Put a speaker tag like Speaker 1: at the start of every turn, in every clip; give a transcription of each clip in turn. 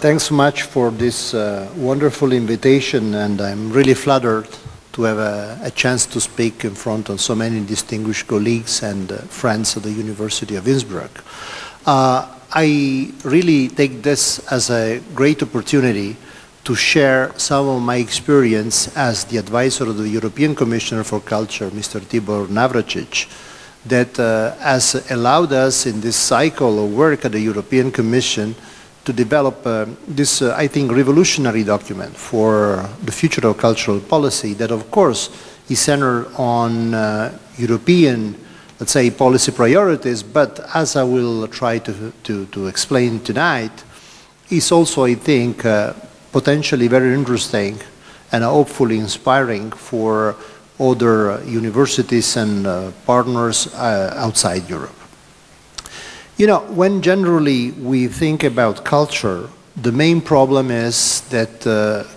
Speaker 1: Thanks so much for this wonderful invitation, and I'm really flattered to have a chance to speak in front of so many distinguished colleagues and friends of the University of Innsbruck. I really take this as a great opportunity to share some of my experience as the advisor of the European Commissioner for Culture, Mr. Tibor Navracic, that has allowed us in this cycle of work at the European Commission to develop this, I think, revolutionary document for the future of cultural policy that, of course, is centered on European, let's say, policy priorities, but as I will try to explain tonight, is also, I think, potentially very interesting and hopefully inspiring for other universities and partners outside Europe. You know, when generally we think about culture, the main problem is that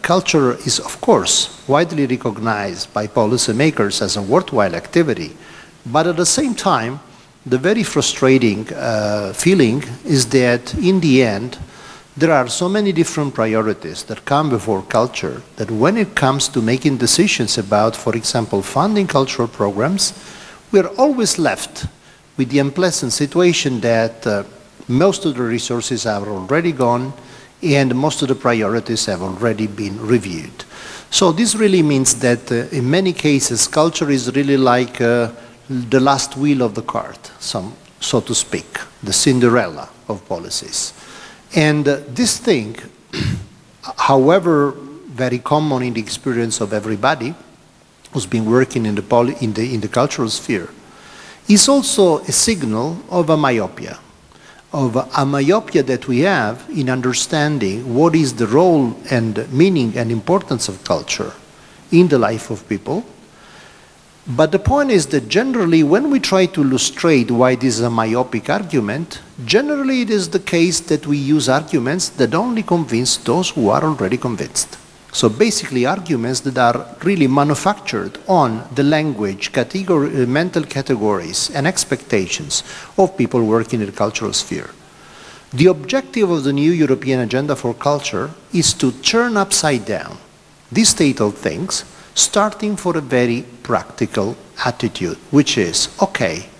Speaker 1: culture is, of course, widely recognized by policymakers as a worthwhile activity, but at the same time, the very frustrating feeling is that in the end, there are so many different priorities that come before culture that when it comes to making decisions about, for example, funding cultural programs, we are always left with the unpleasant situation that most of the resources are already gone and most of the priorities have already been reviewed. So this really means that in many cases, culture is really like the last wheel of the cart, so to speak, the Cinderella of policies. And this thing, however very common in the experience of everybody who's been working in the cultural sphere, is also a signal of a myopia that we have in understanding what is the role and meaning and importance of culture in the life of people. But the point is that generally when we try to illustrate why this is a myopic argument, generally it is the case that we use arguments that only convince those who are already convinced. So basically arguments that are really manufactured on the language, mental categories and expectations of people working in the cultural sphere. The objective of the new European Agenda for Culture is to turn upside down this state of things, starting for a very practical attitude, which is, okay,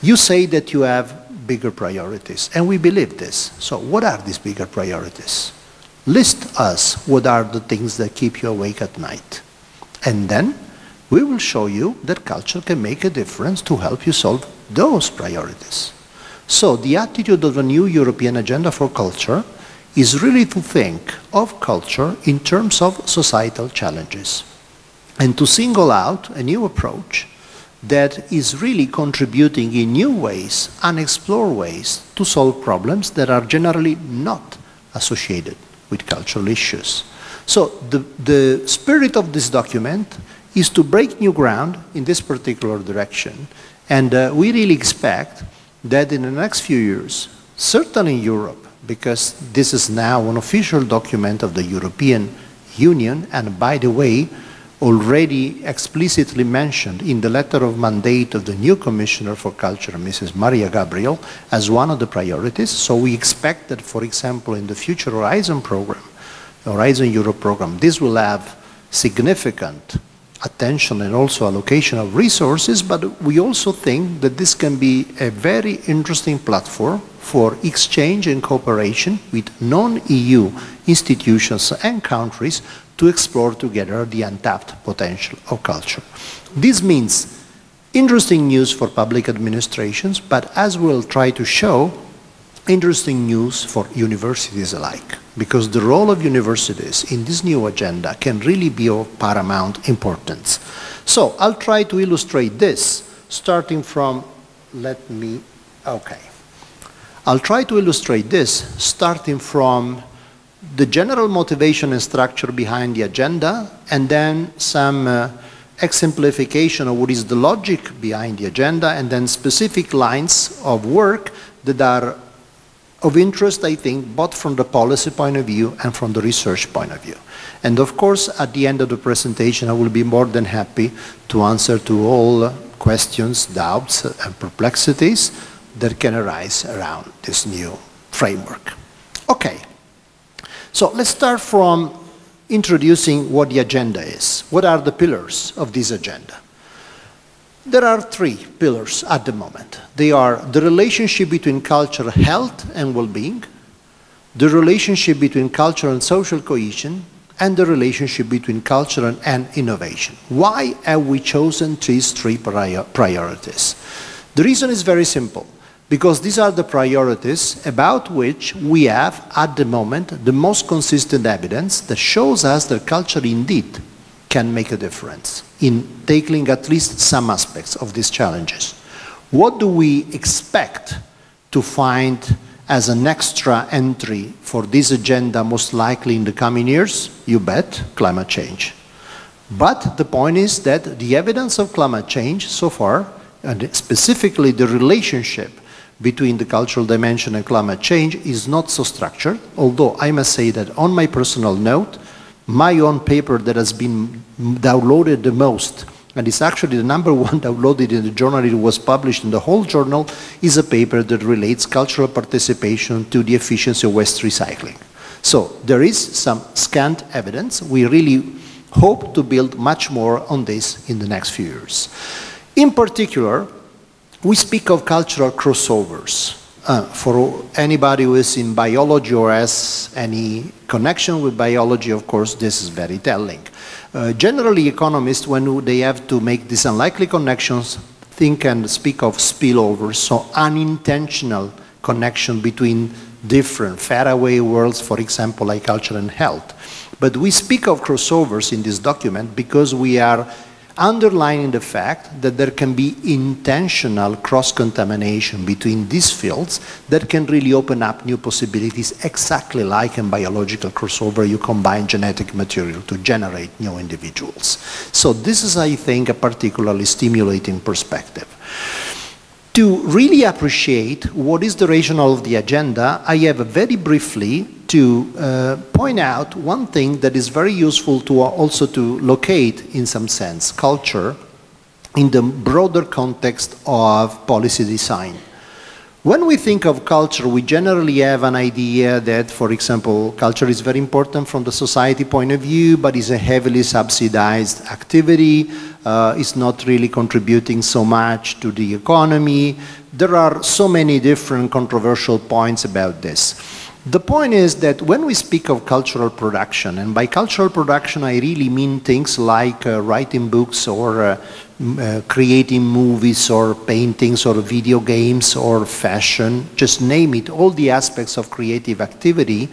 Speaker 1: you say that you have bigger priorities, and we believe this. So what are these bigger priorities? List us what are the things that keep you awake at night. And then we will show you that culture can make a difference to help you solve those priorities. So the attitude of the new European Agenda for Culture is really to think of culture in terms of societal challenges, and to single out a new approach that is really contributing in new ways, unexplored ways, to solve problems that are generally not associated with cultural issues. So the spirit of this document is to break new ground in this particular direction, and we really expect that in the next few years, certainly in Europe, because this is now an official document of the European Union, and by the way, already explicitly mentioned in the letter of mandate of the new Commissioner for Culture, Mrs. Maria Gabriel, as one of the priorities. So we expect that, for example, in the future Horizon program, Horizon Europe program, this will have significant attention and also allocation of resources, but we also think that this can be a very interesting platform for exchange and cooperation with non-EU institutions and countries to explore together the untapped potential of culture. This means interesting news for public administrations, but as we'll try to show, interesting news for universities alike, because the role of universities in this new agenda can really be of paramount importance. So I'll try to illustrate this, starting from, I'll try to illustrate this, starting from the general motivation and structure behind the agenda, and then some exemplification of what is the logic behind the agenda, and then specific lines of work that are of interest, I think, both from the policy point of view and from the research point of view. And of course, at the end of the presentation, I will be more than happy to answer to all questions, doubts, and perplexities that can arise around this new framework. Okay. So let's start from introducing what the agenda is. What are the pillars of this agenda? There are three pillars at the moment. They are the relationship between culture, health and well-being, the relationship between culture and social cohesion, and the relationship between culture and innovation. Why have we chosen these three priorities? The reason is very simple, because these are the priorities about which we have, at the moment, the most consistent evidence that shows us that culture indeed can make a difference in tackling at least some aspects of these challenges. What do we expect to find as an extra entry for this agenda most likely in the coming years? You bet, climate change. But the point is that the evidence of climate change so far, and specifically the relationship between the cultural dimension and climate change, is not so structured, although I must say that on my personal note, my own paper that has been downloaded the most, and it's actually the #1 downloaded in the journal, it was published in the whole journal, is a paper that relates cultural participation to the efficiency of waste recycling. So there is some scant evidence. We really hope to build much more on this in the next few years. In particular, we speak of cultural crossovers. For anybody who is in biology or has any connection with biology, of course, this is very telling. Generally, economists, when they have to make these unlikely connections, think and speak of spillovers, so unintentional connection between different faraway worlds, for example, like culture and health. But we speak of crossovers in this document because we are underlining the fact that there can be intentional cross-contamination between these fields that can really open up new possibilities, exactly like in biological crossover, you combine genetic material to generate new individuals. So this is, I think, a particularly stimulating perspective. To really appreciate what is the rationale of the agenda, I have very briefly to point out one thing that is very useful to also to locate, in some sense, culture in the broader context of policy design. When we think of culture, we generally have an idea that, for example, culture is very important from the society point of view, but is a heavily subsidized activity, is not really contributing so much to the economy. There are so many different controversial points about this. The point is that when we speak of cultural production, and by cultural production I really mean things like writing books or creating movies or paintings or video games or fashion, just name it, all the aspects of creative activity,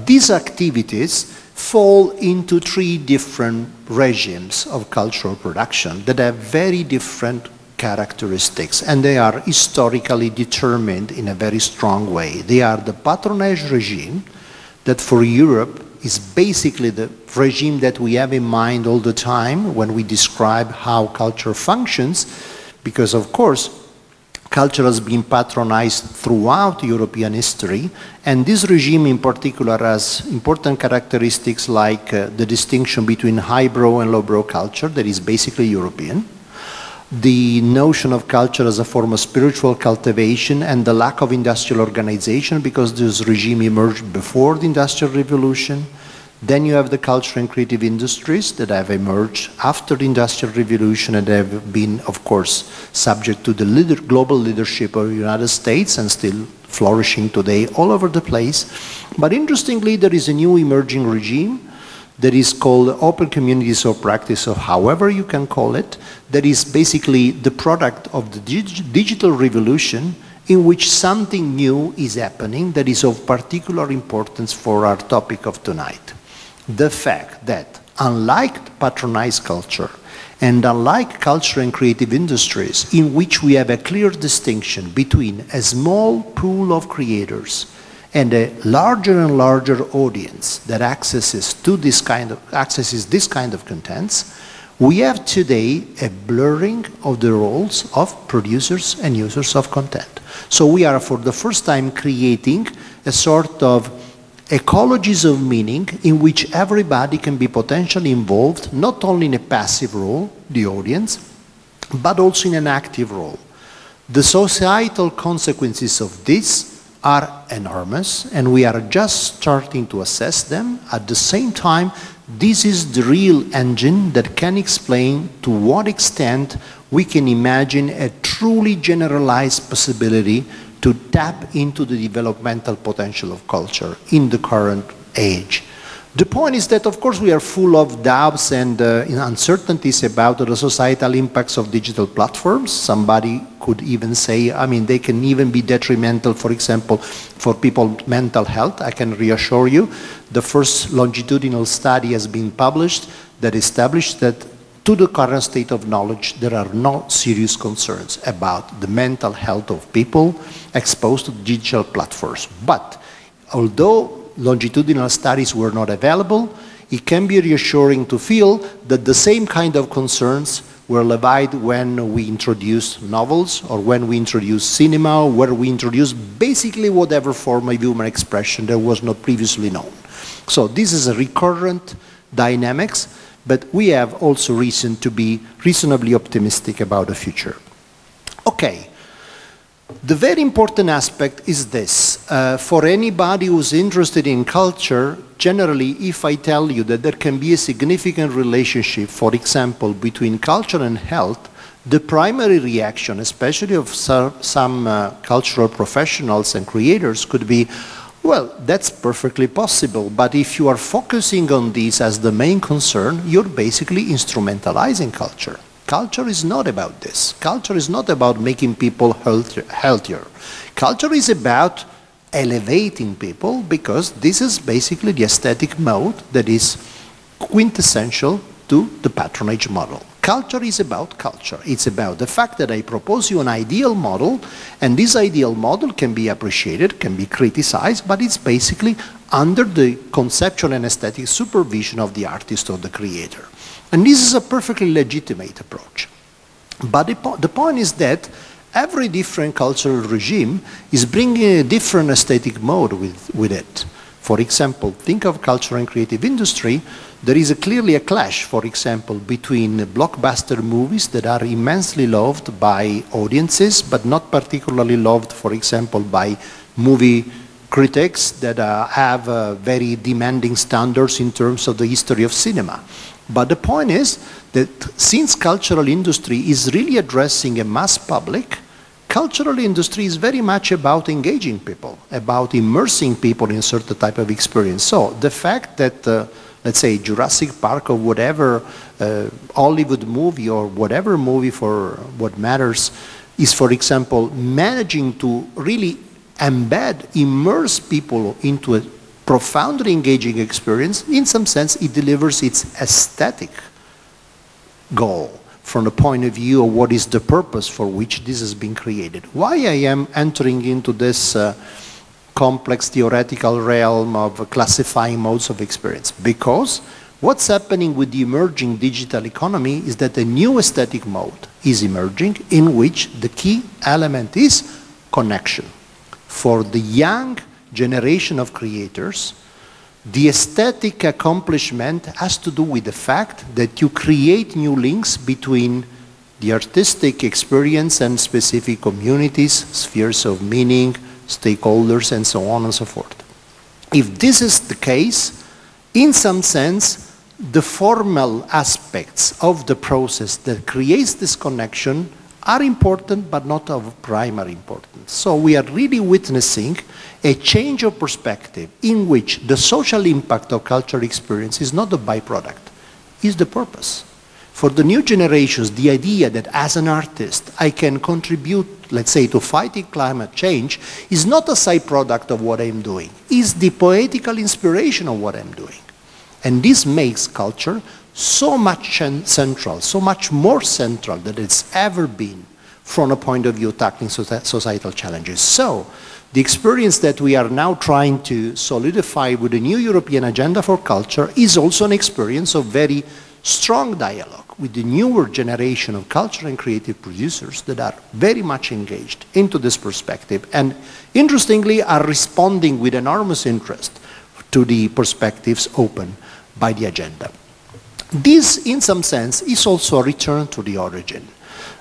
Speaker 1: these activities fall into three different regimes of cultural production that have very different characteristics, and they are historically determined in a very strong way. They are the Patronage Regime, that for Europe is basically the regime that we have in mind all the time when we describe how culture functions, because of course culture has been patronized throughout European history, and this regime in particular has important characteristics like the distinction between highbrow and lowbrow culture that is basically European, the notion of culture as a form of spiritual cultivation, and the lack of industrial organization because this regime emerged before the Industrial Revolution. Then you have the culture and creative industries that have emerged after the Industrial Revolution and have been, of course, subject to the global leadership of the United States and still flourishing today all over the place. But interestingly, there is a new emerging regime that is called open communities of practice, or however you can call it, that is basically the product of the digital revolution, in which something new is happening that is of particular importance for our topic of tonight. The fact that, unlike patronized culture, and unlike culture and creative industries, in which we have a clear distinction between a small pool of creators and a larger and larger audience that accesses this kind of contents, we have today a blurring of the roles of producers and users of content. So we are for the first time creating a sort of ecologies of meaning in which everybody can be potentially involved, not only in a passive role, the audience, but also in an active role. The societal consequences of this are enormous, and we are just starting to assess them. At the same time, this is the real engine that can explain to what extent we can imagine a truly generalized possibility to tap into the developmental potential of culture in the current age. The point is that, of course, we are full of doubts and uncertainties about the societal impacts of digital platforms. Somebody could even say, I mean, they can even be detrimental, for example, for people's mental health. I can reassure you, the first longitudinal study has been published that established that to the current state of knowledge, there are no serious concerns about the mental health of people exposed to digital platforms. But although longitudinal studies were not available, it can be reassuring to feel that the same kind of concerns were levied when we introduced novels, or when we introduced cinema, or where we introduced basically whatever form of human expression that was not previously known. So this is a recurrent dynamics, but we have also reason to be reasonably optimistic about the future. Okay. The very important aspect is this. For anybody who's interested in culture, generally, if I tell you that there can be a significant relationship, for example, between culture and health, the primary reaction, especially of some cultural professionals and creators, could be, well, that's perfectly possible, but if you are focusing on this as the main concern, you're basically instrumentalizing culture. Culture is not about this. Culture is not about making people healthier. Culture is about elevating people, because this is basically the aesthetic mode that is quintessential to the patronage model. Culture is about culture. It's about the fact that I propose you an ideal model, and this ideal model can be appreciated, can be criticized, but it's basically under the conceptual and aesthetic supervision of the artist or the creator. And this is a perfectly legitimate approach. But the point is that every different cultural regime is bringing a different aesthetic mode with it. For example, think of culture and creative industry. There is clearly a clash, for example, between blockbuster movies that are immensely loved by audiences, but not particularly loved, for example, by movie critics that have very demanding standards in terms of the history of cinema. But the point is that since cultural industry is really addressing a mass public, cultural industry is very much about engaging people, about immersing people in a certain type of experience. So the fact that, let's say, Jurassic Park or whatever Hollywood movie or whatever movie for what matters is, for example, managing to really embed, immerse people into a profoundly engaging experience, in some sense it delivers its aesthetic goal from the point of view of what is the purpose for which this has been created. Why I am entering into this complex theoretical realm of classifying modes of experience? Because what's happening with the emerging digital economy is that a new aesthetic mode is emerging in which the key element is connection. For the young generation of creators, the aesthetic accomplishment has to do with the fact that you create new links between the artistic experience and specific communities, spheres of meaning, stakeholders, and so on and so forth. If this is the case, in some sense, the formal aspects of the process that creates this connection are important, but not of primary importance. So we are really witnessing a change of perspective in which the social impact of cultural experience is not the byproduct, is the purpose. For the new generations, the idea that as an artist I can contribute, let's say, to fighting climate change is not a side product of what I'm doing, is the poetical inspiration of what I'm doing. And this makes culture so much central, so much more central than it's ever been from a point of view tackling societal challenges. So the experience that we are now trying to solidify with the new European agenda for culture is also an experience of very strong dialogue with the newer generation of cultural and creative producers that are very much engaged into this perspective and, interestingly, are responding with enormous interest to the perspectives opened by the agenda. This, in some sense, is also a return to the origin.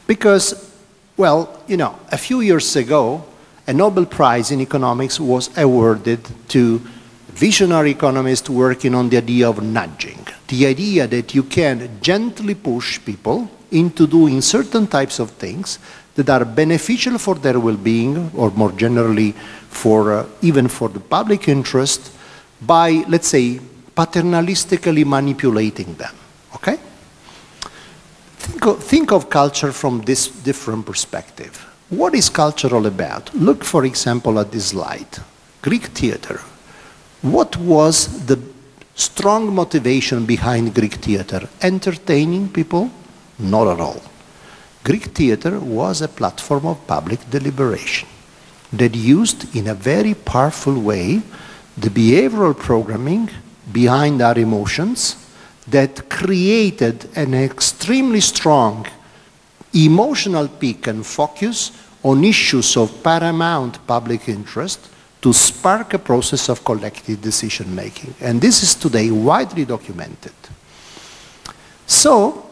Speaker 1: Because, well, you know, a few years ago, a Nobel Prize in economics was awarded to visionary economists working on the idea of nudging. The idea that you can gently push people into doing certain types of things that are beneficial for their well-being, or more generally for even for the public interest, by, let's say, paternalistically manipulating them, okay? Think of culture from this different perspective. What is culture all about? Look, for example, at this slide. Greek theater. What was the strong motivation behind Greek theater? Entertaining people? Not at all. Greek theater was a platform of public deliberation that used in a very powerful way the behavioral programming behind our emotions that created an extremely strong emotional peak and focus on issues of paramount public interest to spark a process of collective decision making. And this is today widely documented. So,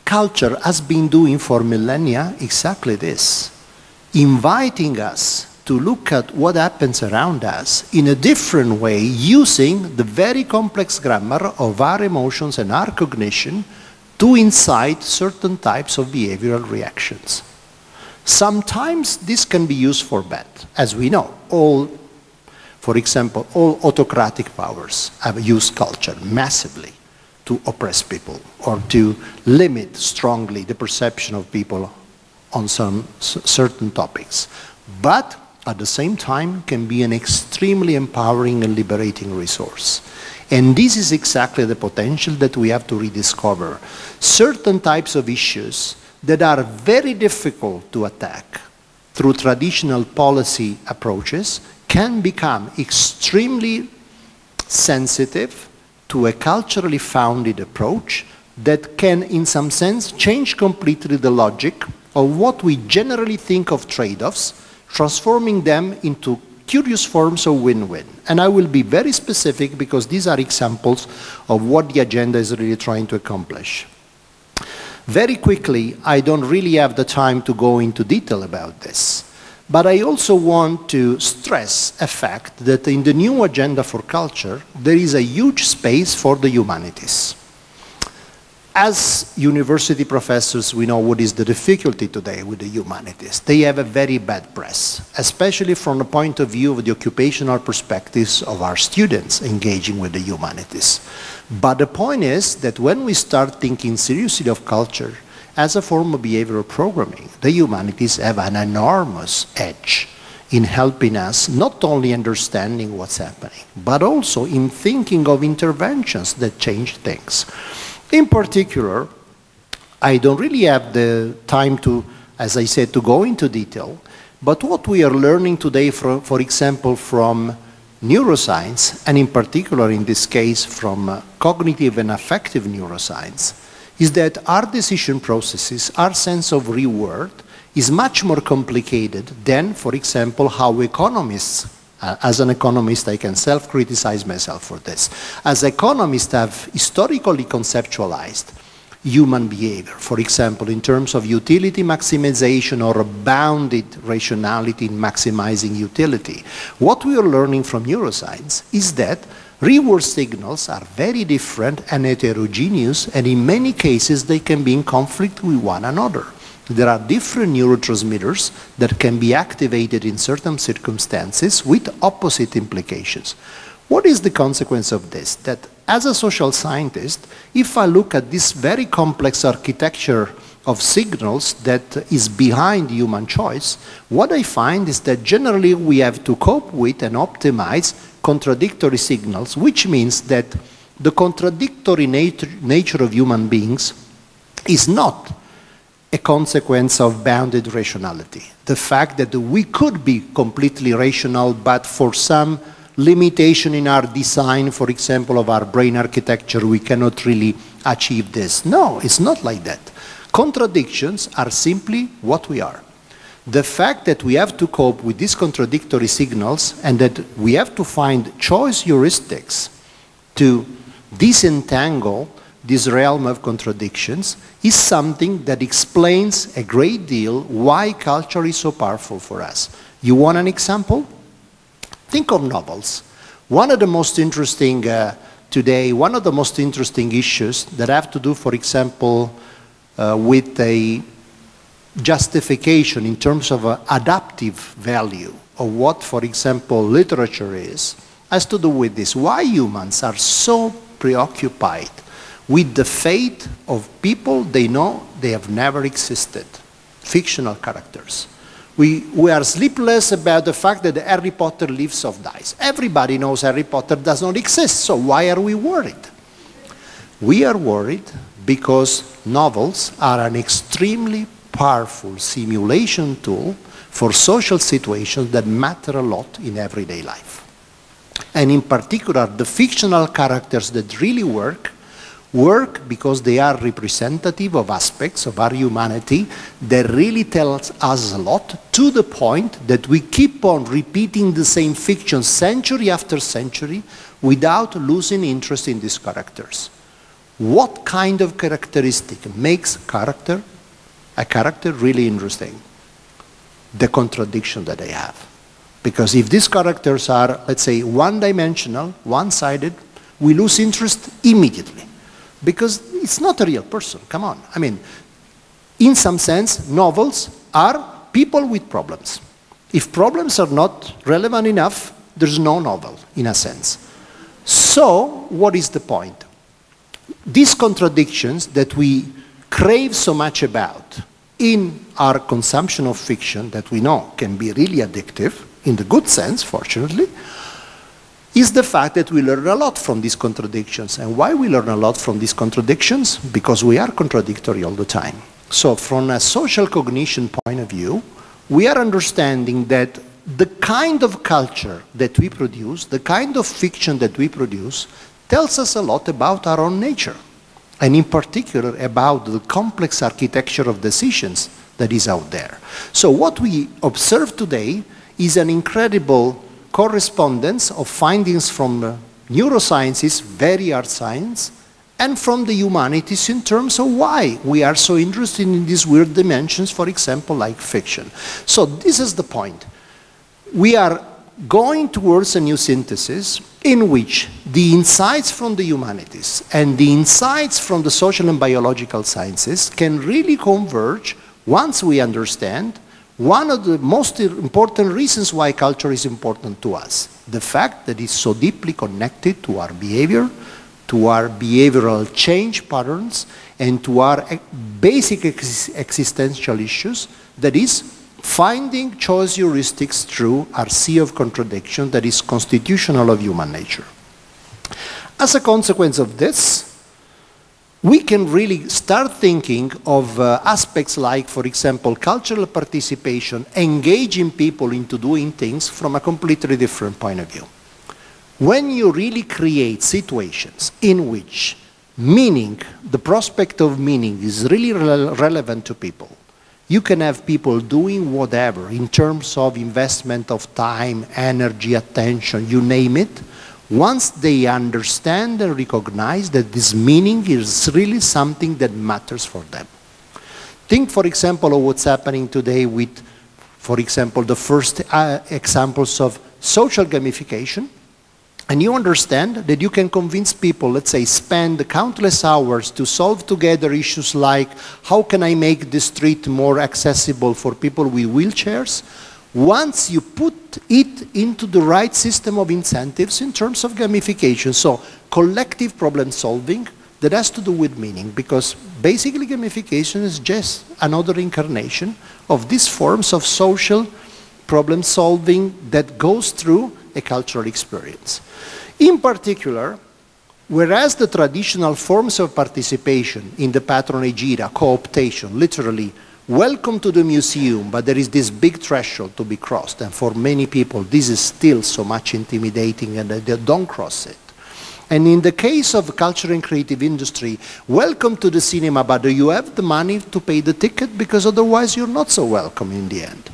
Speaker 1: culture has been doing for millennia exactly this, inviting us to look at what happens around us in a different way, using the very complex grammar of our emotions and our cognition to incite certain types of behavioral reactions. Sometimes this can be used for bad. As we know, for example, all autocratic powers have used culture massively to oppress people or to limit strongly the perception of people on some certain topics. But at the same time can be an extremely empowering and liberating resource. And this is exactly the potential that we have to rediscover. Certain types of issues that are very difficult to attack through traditional policy approaches can become extremely sensitive to a culturally founded approach that can, in some sense, change completely the logic of what we generally think of trade-offs, transforming them into curious forms of win-win. And I will be very specific because these are examples of what the agenda is really trying to accomplish. Very quickly, I don't really have the time to go into detail about this, but I also want to stress a fact that in the new agenda for culture, there is a huge space for the humanities. As university professors, we know what is the difficulty today with the humanities. They have a very bad press, especially from the point of view of the occupational perspectives of our students engaging with the humanities. But the point is that when we start thinking seriously of culture as a form of behavioral programming, the humanities have an enormous edge in helping us not only understanding what's happening, but also in thinking of interventions that change things. In particular, I don't really have the time to, as I said, to go into detail, but what we are learning today, for example, from neuroscience, and in particular in this case from cognitive and affective neuroscience, is that our decision processes, our sense of reward, is much more complicated than, for example, how economists, as an economist, I can self-criticize myself for this. As economists have historically conceptualized human behavior, for example, in terms of utility maximization or a bounded rationality in maximizing utility. What we are learning from neuroscience is that reward signals are very different and heterogeneous, and in many cases they can be in conflict with one another. There are different neurotransmitters that can be activated in certain circumstances with opposite implications. What is the consequence of this? That as a social scientist, if I look at this very complex architecture of signals that is behind human choice, what I find is that generally we have to cope with and optimize contradictory signals, which means that the contradictory nature of human beings is not a consequence of bounded rationality. The fact that we could be completely rational, but for some limitation in our design, for example, of our brain architecture, we cannot really achieve this. No, it's not like that. Contradictions are simply what we are. The fact that we have to cope with these contradictory signals and that we have to find choice heuristics to disentangle this realm of contradictions is something that explains a great deal why culture is so powerful for us. You want an example? Think of novels. One of the most interesting today, one of the most interesting issues that have to do, for example, with a justification in terms of adaptive value of what, for example, literature is, has to do with this. Why humans are so preoccupied with the fate of people they know they have never existed, fictional characters. We are sleepless about the fact that Harry Potter lives or dies. Everybody knows Harry Potter does not exist, so why are we worried? We are worried because novels are an extremely powerful simulation tool for social situations that matter a lot in everyday life. And in particular, the fictional characters that really work because they are representative of aspects of our humanity that really tells us a lot, to the point that we keep on repeating the same fiction century after century without losing interest in these characters. What kind of characteristic makes a character really interesting? The contradiction that they have. Because if these characters are, let's say, one-dimensional, one-sided, we lose interest immediately. Because it's not a real person, come on. I mean, in some sense, novels are people with problems. If problems are not relevant enough, there's no novel, in a sense. So, what is the point? These contradictions that we crave so much about in our consumption of fiction, that we know can be really addictive, in the good sense, fortunately, is the fact that we learn a lot from these contradictions. And why we learn a lot from these contradictions? Because we are contradictory all the time. So from a social cognition point of view, we are understanding that the kind of culture that we produce, the kind of fiction that we produce, tells us a lot about our own nature. And in particular, about the complex architecture of decisions that is out there. So what we observe today is an incredible correspondence of findings from neurosciences, very hard science, and from the humanities in terms of why we are so interested in these weird dimensions, for example, like fiction. So this is the point. We are going towards a new synthesis in which the insights from the humanities and the insights from the social and biological sciences can really converge once we understand one of the most important reasons why culture is important to us, the fact that it's so deeply connected to our behavior, to our behavioral change patterns, and to our basic existential issues, that is, finding choice heuristics through our sea of contradiction that is constitutional of human nature. As a consequence of this, we can really start thinking of aspects like, for example, cultural participation, engaging people into doing things from a completely different point of view. When you really create situations in which meaning, the prospect of meaning is really relevant to people, you can have people doing whatever in terms of investment of time, energy, attention, you name it, once they understand and recognize that this meaning is really something that matters for them. Think, for example, of what's happening today with, for example, the first examples of social gamification. And you understand that you can convince people, let's say, spend countless hours to solve together issues like, how can I make the street more accessible for people with wheelchairs? Once you put it into the right system of incentives in terms of gamification, so collective problem solving, that has to do with meaning, because basically gamification is just another incarnation of these forms of social problem solving that goes through a cultural experience. In particular, whereas the traditional forms of participation in the patronage era, co-optation, literally, welcome to the museum, but there is this big threshold to be crossed, and for many people this is still so much intimidating and they don't cross it. And in the case of culture and creative industry, welcome to the cinema, but do you have the money to pay the ticket? Because otherwise you're not so welcome in the end.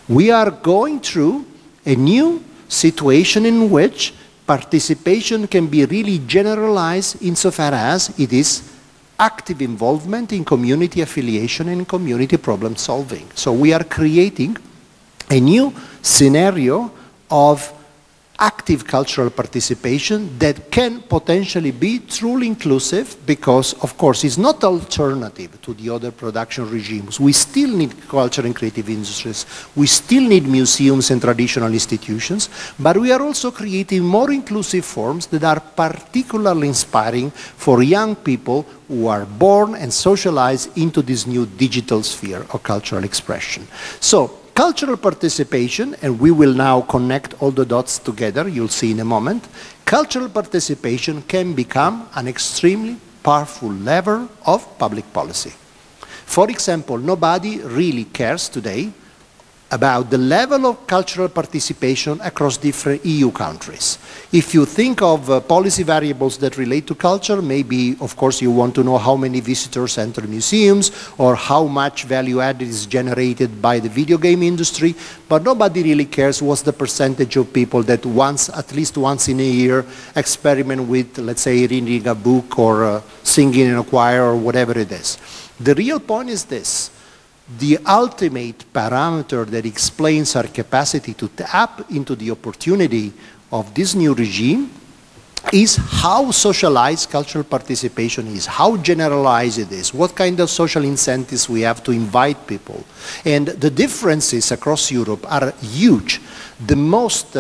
Speaker 1: We are going through a new situation in which participation can be really generalized insofar as it is active involvement in community affiliation and community problem solving. So we are creating a new scenario of active cultural participation that can potentially be truly inclusive because, of course, it's not alternative to the other production regimes. We still need culture and creative industries. We still need museums and traditional institutions, but we are also creating more inclusive forms that are particularly inspiring for young people who are born and socialized into this new digital sphere of cultural expression. So, cultural participation, and we will now connect all the dots together, you'll see in a moment, cultural participation can become an extremely powerful lever of public policy. For example, nobody really cares today about the level of cultural participation across different EU countries. If you think of policy variables that relate to culture, maybe, of course, you want to know how many visitors enter museums or how much value added is generated by the video game industry, but nobody really cares what's the percentage of people that at least once in a year, experiment with, let's say, reading a book or singing in a choir or whatever it is. The real point is this. The ultimate parameter that explains our capacity to tap into the opportunity of this new regime is how socialized cultural participation is, how generalized it is, what kind of social incentives we have to invite people. And the differences across Europe are huge. The most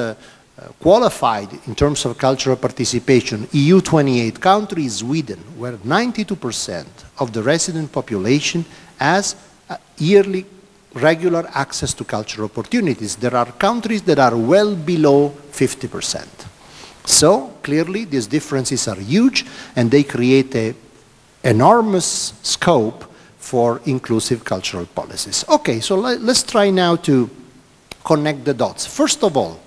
Speaker 1: qualified in terms of cultural participation, EU 28 countries, Sweden, where 92% of the resident population has yearly regular access to cultural opportunities. There are countries that are well below 50%. So clearly these differences are huge and they create an enormous scope for inclusive cultural policies. Okay, so let's try now to connect the dots. First of all,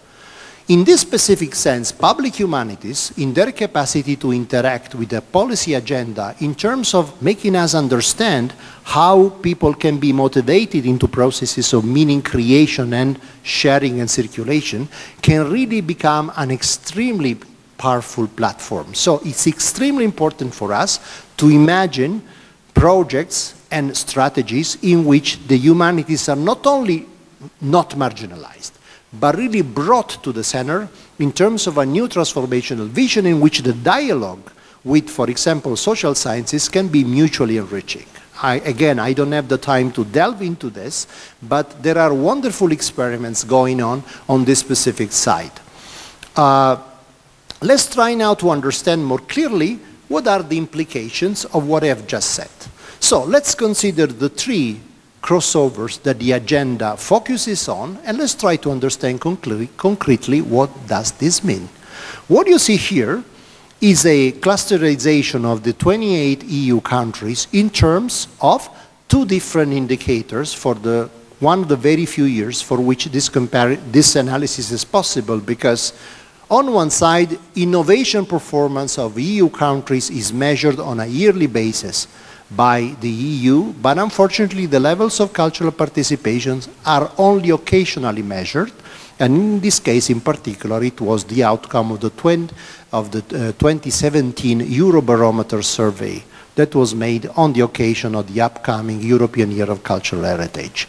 Speaker 1: in this specific sense, public humanities, in their capacity to interact with the policy agenda in terms of making us understand how people can be motivated into processes of meaning creation and sharing and circulation, can really become an extremely powerful platform. So it's extremely important for us to imagine projects and strategies in which the humanities are not only not marginalized, but really brought to the center in terms of a new transformational vision in which the dialogue with, for example, social sciences can be mutually enriching. Again, I don't have the time to delve into this, but there are wonderful experiments going on this specific side. Let's try now to understand more clearly what are the implications of what I have just said. So let's consider the three crossovers that the agenda focuses on, and let's try to understand concretely what does this mean. What you see here is a clusterization of the 28 EU countries in terms of two different indicators for one of the very few years for which this analysis is possible, because on one side, innovation performance of EU countries is measured on a yearly basis by the EU, but unfortunately the levels of cultural participation are only occasionally measured, and in this case in particular it was the outcome of the 2017 Eurobarometer survey that was made on the occasion of the upcoming European Year of Cultural Heritage.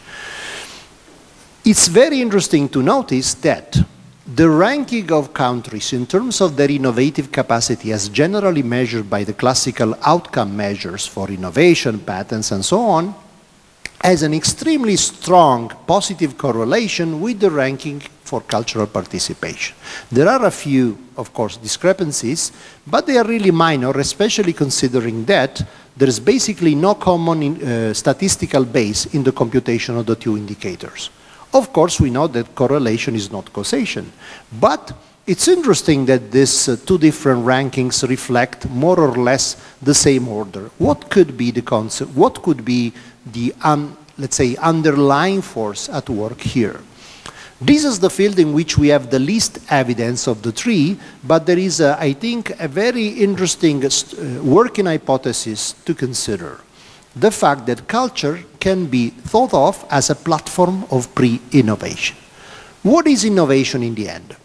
Speaker 1: It's very interesting to notice that the ranking of countries in terms of their innovative capacity as generally measured by the classical outcome measures for innovation, patents and so on, has an extremely strong positive correlation with the ranking for cultural participation. There are a few, of course, discrepancies, but they are really minor, especially considering that there is basically no common statistical base in the computation of the two indicators. Of course, we know that correlation is not causation, but it's interesting that these two different rankings reflect more or less the same order. What could be the concept? What could be the, let's say, underlying force at work here? This is the field in which we have the least evidence of the three, but there is, I think, a very interesting working hypothesis to consider. The fact that culture can be thought of as a platform of pre-innovation. What is innovation in the end?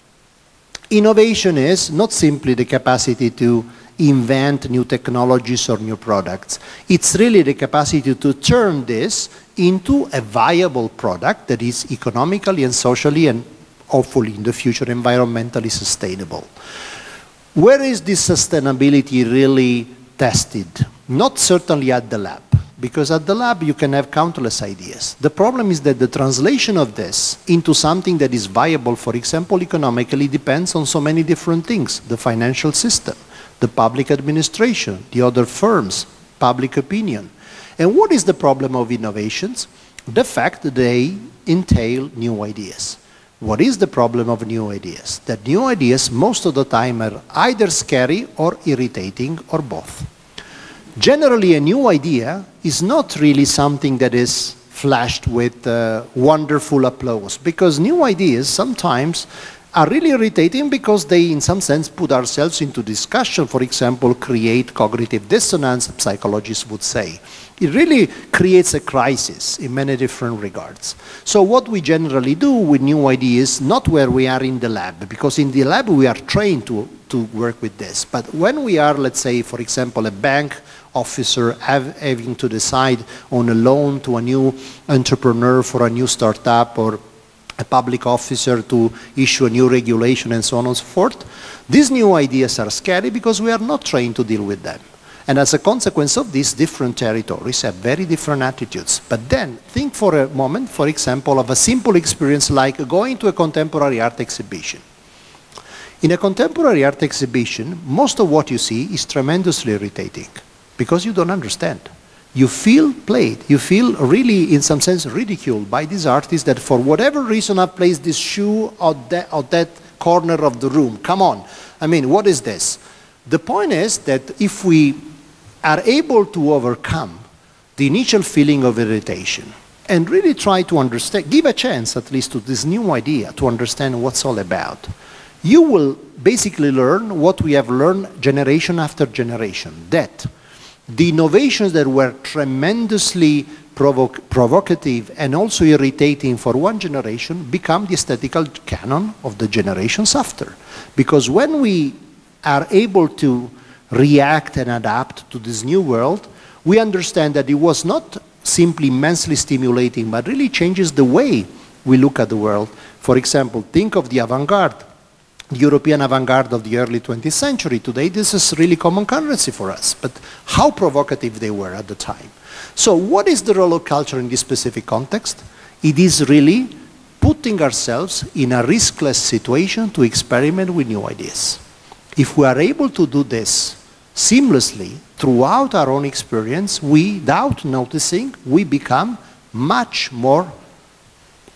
Speaker 1: Innovation is not simply the capacity to invent new technologies or new products. It's really the capacity to turn this into a viable product that is economically and socially and hopefully in the future environmentally sustainable. Where is this sustainability really tested? Not certainly at the lab, because at the lab you can have countless ideas. The problem is that the translation of this into something that is viable, for example, economically, depends on so many different things: the financial system, the public administration, the other firms, public opinion. And what is the problem of innovations? The fact that they entail new ideas. What is the problem of new ideas? That new ideas most of the time are either scary or irritating or both. Generally, a new idea is not really something that is flashed with wonderful applause, because new ideas sometimes are really irritating because they, in some sense, put ourselves into discussion, for example, create cognitive dissonance, psychologists would say. It really creates a crisis in many different regards. So what we generally do with new ideas, not where we are in the lab, because in the lab we are trained to work with this, but when we are, let's say, for example, a bank officer having to decide on a loan to a new entrepreneur for a new startup, or a public officer to issue a new regulation and so on and so forth, these new ideas are scary because we are not trained to deal with them. And as a consequence of this, different territories have very different attitudes. But then, think for a moment, for example, of a simple experience like going to a contemporary art exhibition. In a contemporary art exhibition, most of what you see is tremendously irritating because you don't understand. You feel played. You feel really, in some sense, ridiculed by these artists that for whatever reason have placed this shoe out that corner of the room. Come on. I mean, what is this? The point is that if we are able to overcome the initial feeling of irritation and really try to understand, give a chance at least to this new idea to understand what's all about, you will basically learn what we have learned generation after generation, that the innovations that were tremendously provocative and also irritating for one generation become the aesthetical canon of the generations after. Because when we are able to react and adapt to this new world, we understand that it was not simply immensely stimulating, but really changes the way we look at the world. For example, think of the avant-garde, the European avant-garde of the early 20th century. Today, this is really common currency for us, but how provocative they were at the time. So what is the role of culture in this specific context? It is really putting ourselves in a riskless situation to experiment with new ideas. If we are able to do this seamlessly throughout our own experience, without noticing, we become much more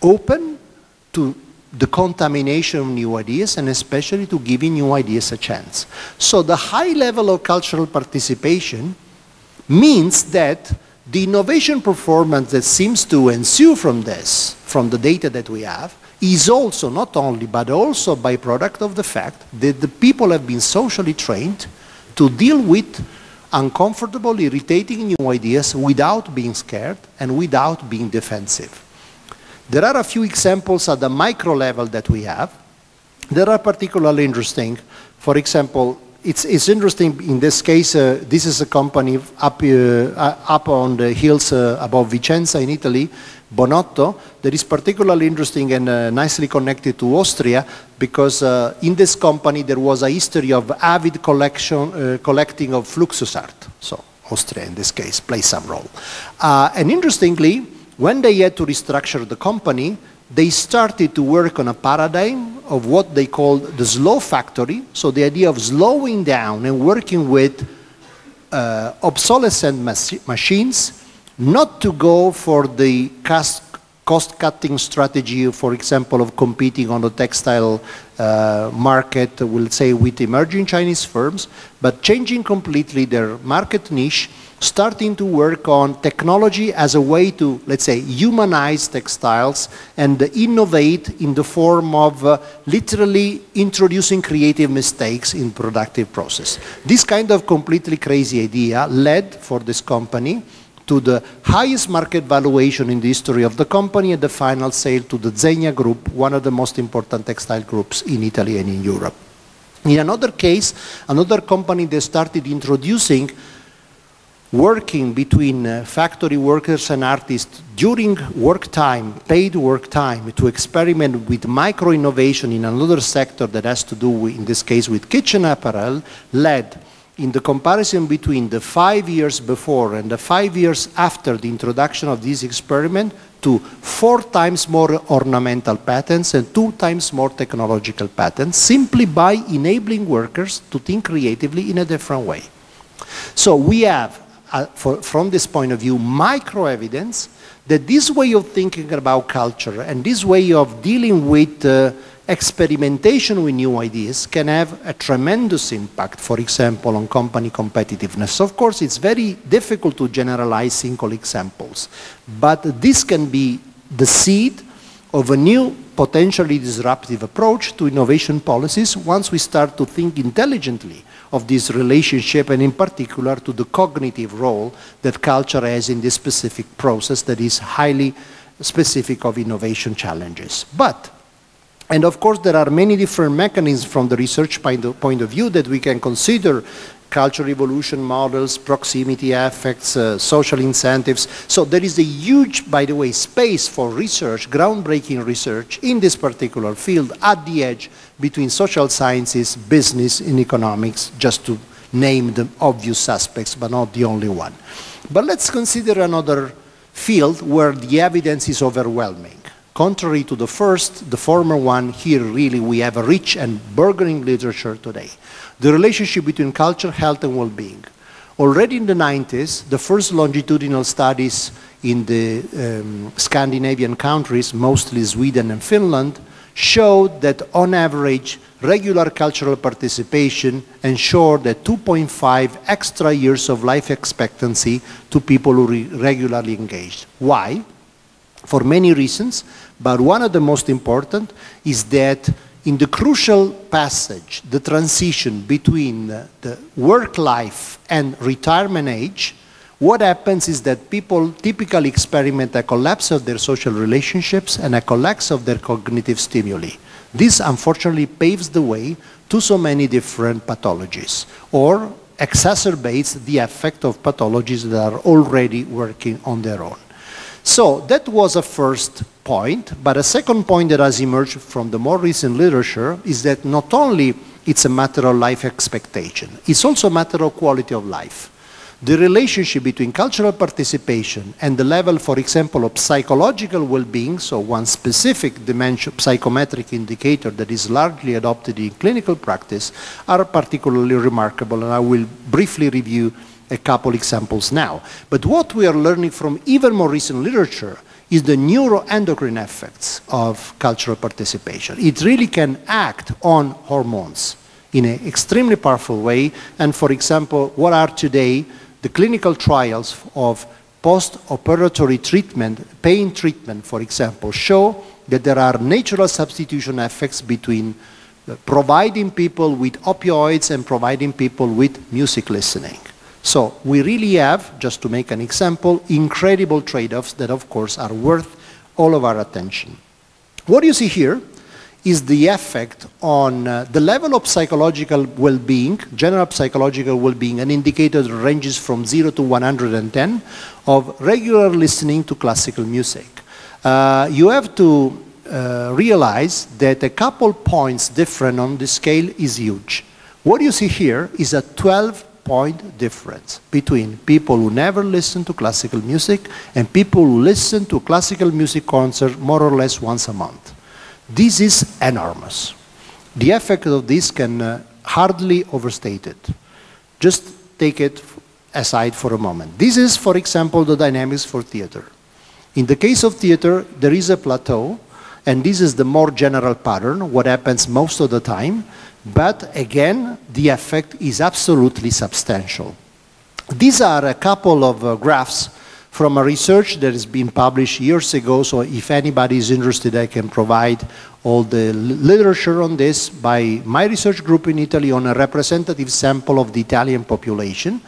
Speaker 1: open to the contamination of new ideas, and especially to giving new ideas a chance. So the high level of cultural participation means that the innovation performance that seems to ensue from this, from the data that we have, is also not only, but also a byproduct of the fact that the people have been socially trained to deal with uncomfortable, irritating new ideas without being scared and without being defensive. There are a few examples at the micro level that we have that are particularly interesting. For example, it's interesting in this case, this is a company up on the hills above Vicenza in Italy, Bonotto, that is particularly interesting and nicely connected to Austria, because in this company there was a history of avid collecting of Fluxus art. So Austria in this case plays some role. And interestingly, when they had to restructure the company, they started to work on a paradigm of what they called the slow factory. So the idea of slowing down and working with obsolescent machines, not to go for the cost-cutting strategy, for example, of competing on the textile market, we'll say, with emerging Chinese firms, but changing completely their market niche, starting to work on technology as a way to, let's say, humanize textiles and innovate in the form of literally introducing creative mistakes in productive process. This kind of completely crazy idea led for this company to the highest market valuation in the history of the company and the final sale to the Zegna Group, one of the most important textile groups in Italy and in Europe. In another case, another company that started introducing working between factory workers and artists during work time, paid work time, to experiment with micro-innovation in another sector that has to do, in this case, with kitchen apparel, led in the comparison between the 5 years before and the 5 years after the introduction of this experiment to 4 times more ornamental patents and 2 times more technological patents, simply by enabling workers to think creatively in a different way. So we have, from this point of view, micro-evidence that this way of thinking about culture and this way of dealing with experimentation with new ideas can have a tremendous impact, for example, on company competitiveness. Of course, it's very difficult to generalize single examples, but this can be the seed of a new, potentially disruptive approach to innovation policies once we start to think intelligently of this relationship, and in particular to the cognitive role that culture has in this specific process that is highly specific of innovation challenges. And of course there are many different mechanisms from the research point of view that we can consider: cultural evolution models, proximity effects, social incentives. So there is a huge, by the way, space for research, groundbreaking research in this particular field at the edge between social sciences, business, and economics, just to name the obvious suspects, but not the only one. But let's consider another field where the evidence is overwhelming. Contrary to the former one, here really we have a rich and burgeoning literature today. The relationship between culture, health, and well-being. Already in the 90s, the first longitudinal studies in the Scandinavian countries, mostly Sweden and Finland, showed that on average, regular cultural participation ensured that 2.5 extra years of life expectancy to people who regularly engaged. Why? For many reasons, but one of the most important is that in the crucial passage, the transition between the work life and retirement age, what happens is that people typically experiment a collapse of their social relationships and a collapse of their cognitive stimuli. This unfortunately paves the way to so many different pathologies, or exacerbates the effect of pathologies that are already working on their own. So that was a first point, but a second point that has emerged from the more recent literature is that not only it's a matter of life expectation, it's also a matter of quality of life. The relationship between cultural participation and the level, for example, of psychological well-being, so one specific dimension, psychometric indicator that is largely adopted in clinical practice, are particularly remarkable, and I will briefly review a couple examples now. But what we are learning from even more recent literature is the neuroendocrine effects of cultural participation. It really can act on hormones in an extremely powerful way. And for example, what are today the clinical trials of post-operatory treatment, pain treatment, for example, show that there are natural substitution effects between providing people with opioids and providing people with music listening. So we really have, just to make an example, incredible trade-offs that of course are worth all of our attention. What you see here is the effect on the level of psychological well-being, general psychological well-being, an indicator that ranges from 0 to 110 of regular listening to classical music. You have to realize that a couple points different on the scale is huge. What you see here is a 12-point difference between people who never listen to classical music and people who listen to classical music concert more or less once a month. This is enormous. The effect of this can hardly overstate it. Just take it aside for a moment. This is, for example, the dynamics for theater. In the case of theater, there is a plateau, and this is the more general pattern, what happens most of the time. But again, the effect is absolutely substantial. These are a couple of graphs from a research that has been published years ago, so if anybody is interested, I can provide all the literature on this by my research group in Italy on a representative sample of the Italian population.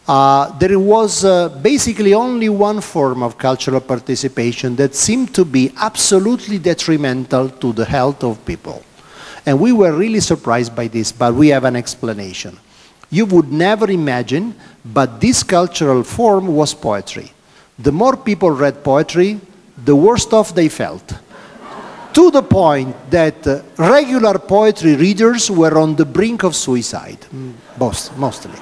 Speaker 1: There was basically only one form of cultural participation that seemed to be absolutely detrimental to the health of people. And we were really surprised by this, but we have an explanation. You would never imagine, but this cultural form was poetry. The more people read poetry, the worse off they felt. To the point that regular poetry readers were on the brink of suicide, mostly.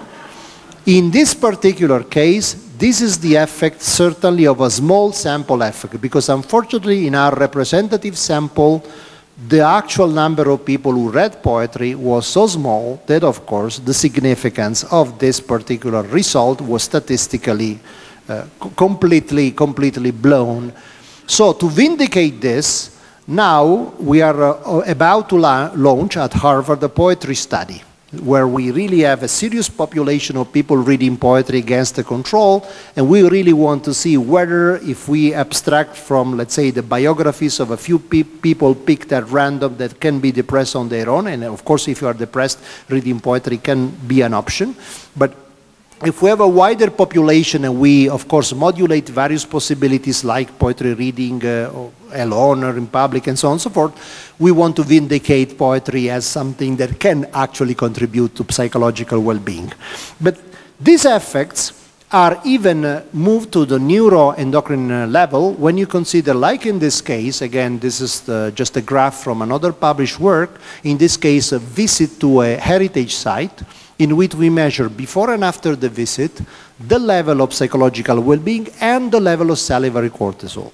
Speaker 1: In this particular case, this is the effect certainly of a small sample effect, because unfortunately in our representative sample, the actual number of people who read poetry was so small that, of course, the significance of this particular result was statistically completely blown. So to vindicate this, now we are about to launch at Harvard a poetry study, where we really have a serious population of people reading poetry against the control, and we really want to see whether, if we abstract from, let's say, the biographies of a few people picked at random that can be depressed on their own, and of course if you are depressed, reading poetry can be an option, but if we have a wider population and we, of course, modulate various possibilities like poetry reading alone or in public and so on and so forth, we want to vindicate poetry as something that can actually contribute to psychological well-being. But these effects are even moved to the neuroendocrine level when you consider, like in this case, again, this is just a graph from another published work, in this case, a visit to a heritage site, in which we measure before and after the visit the level of psychological well-being and the level of salivary cortisol.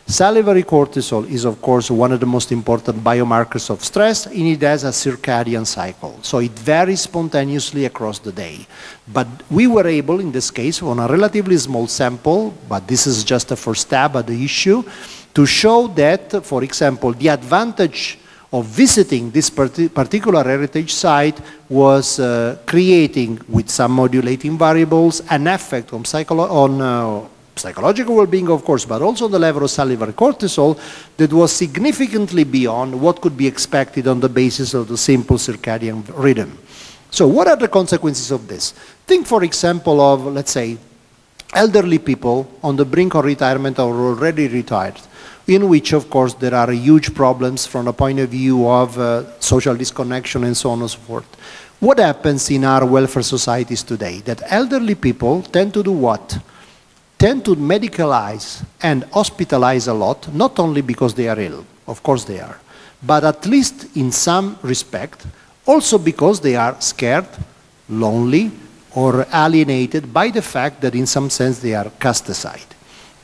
Speaker 1: Salivary cortisol is, of course, one of the most important biomarkers of stress, and it has a circadian cycle. So it varies spontaneously across the day. But we were able, in this case, on a relatively small sample, but this is just a first stab at the issue, to show that, for example, the advantage of visiting this particular heritage site was creating, with some modulating variables, an effect on psychological well-being, of course, but also the level of salivary cortisol that was significantly beyond what could be expected on the basis of the simple circadian rhythm. So what are the consequences of this? Think, for example, of, let's say, elderly people on the brink of retirement or already retired, in which, of course, there are huge problems from the point of view of social disconnection and so on and so forth. What happens in our welfare societies today? That elderly people tend to do what? Tend to medicalize and hospitalize a lot, not only because they are ill, of course they are, but at least in some respect, also because they are scared, lonely, or alienated by the fact that in some sense they are cast aside.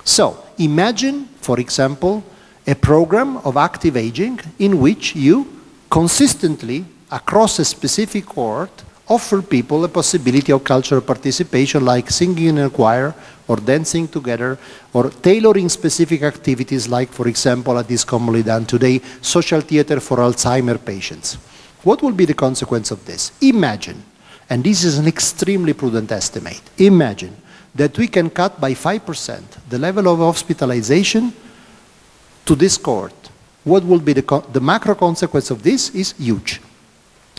Speaker 1: So, imagine, for example, a program of active aging in which you consistently, across a specific cohort, offer people a possibility of cultural participation, like singing in a choir, or dancing together, or tailoring specific activities like, for example, at this commonly done today, social theater for Alzheimer patients. What will be the consequence of this? Imagine, and this is an extremely prudent estimate, imagine that we can cut by 5% the level of hospitalization to this cohort. What will be the macro consequence of this is huge.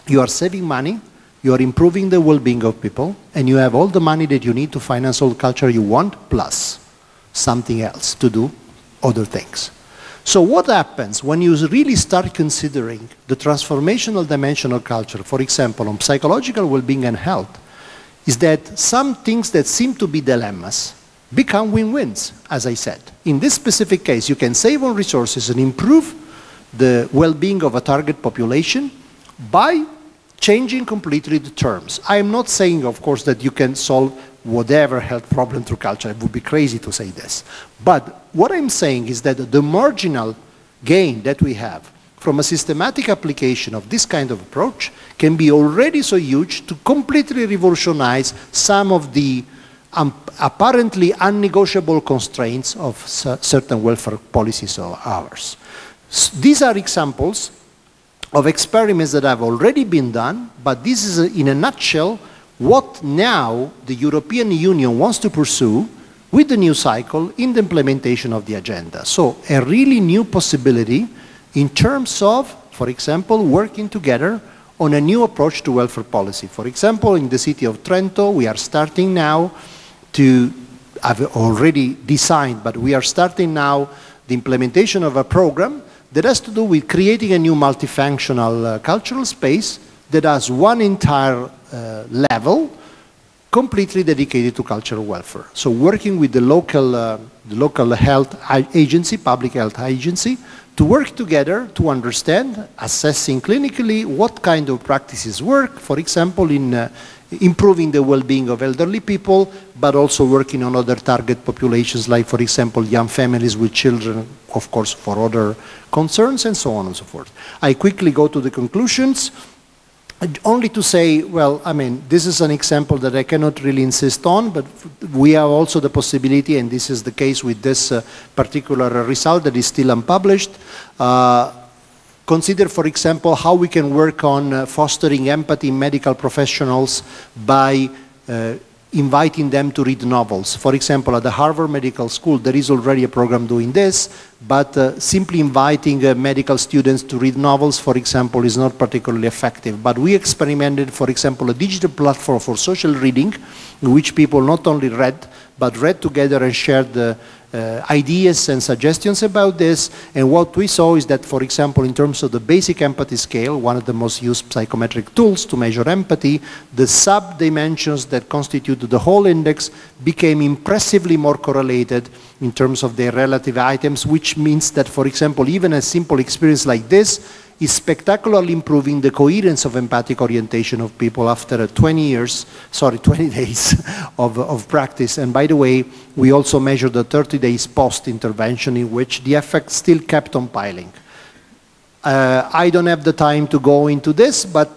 Speaker 1: You are saving money, you are improving the well-being of people, and you have all the money that you need to finance all the culture you want, plus something else to do other things. So what happens when you really start considering the transformational dimension of culture, for example, on psychological well-being and health, is that some things that seem to be dilemmas become win-wins, as I said. In this specific case, you can save on resources and improve the well-being of a target population by changing completely the terms. I am not saying, of course, that you can solve whatever health problem through culture. It would be crazy to say this. But what I'm saying is that the marginal gain that we have from a systematic application of this kind of approach can be already so huge to completely revolutionize some of the apparently unnegotiable constraints of certain welfare policies of ours. These are examples of experiments that have already been done, but this is, in a nutshell, what now the European Union wants to pursue with the new cycle in the implementation of the agenda. So a really new possibility in terms of, for example, working together on a new approach to welfare policy. For example, in the city of Trento, we are starting now to, I've already designed, but we are starting now the implementation of a program that has to do with creating a new multifunctional cultural space that has one entire level completely dedicated to cultural welfare. So working with the local health agency, public health agency, to work together to understand, assessing clinically what kind of practices work, for example, in improving the well-being of elderly people, but also working on other target populations, like, for example, young families with children, of course, for other concerns, and so on and so forth. I quickly go to the conclusions. Only to say, well, I mean, this is an example that I cannot really insist on, but we have also the possibility, and this is the case with this particular result that is still unpublished. Consider, for example, how we can work on fostering empathy in medical professionals by inviting them to read novels. For example, at the Harvard Medical School, there is already a program doing this, but simply inviting medical students to read novels, for example, is not particularly effective. But we experimented, for example, a digital platform for social reading, in which people not only read, but read together and shared the ideas and suggestions about this. And what we saw is that, for example, in terms of the basic empathy scale, one of the most used psychometric tools to measure empathy, the sub-dimensions that constitute the whole index became impressively more correlated in terms of their relative items, which means that, for example, even a simple experience like this is spectacularly improving the coherence of empathic orientation of people after 20 days of practice. And by the way, we also measured the 30 days post-intervention, in which the effect still kept on piling. I don't have the time to go into this, but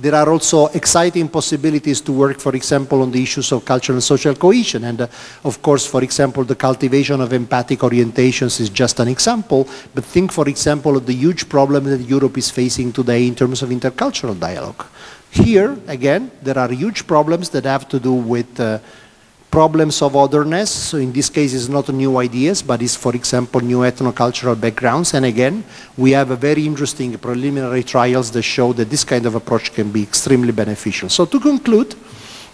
Speaker 1: there are also exciting possibilities to work, for example, on the issues of cultural and social cohesion. And of course, for example, the cultivation of empathic orientations is just an example. But think, for example, of the huge problem that Europe is facing today in terms of intercultural dialogue. Here, again, there are huge problems that have to do with problems of otherness. So in this case, it's not new ideas, but it's, for example, new ethnocultural backgrounds. And again, we have a very interesting preliminary trials that show that this kind of approach can be extremely beneficial. So to conclude,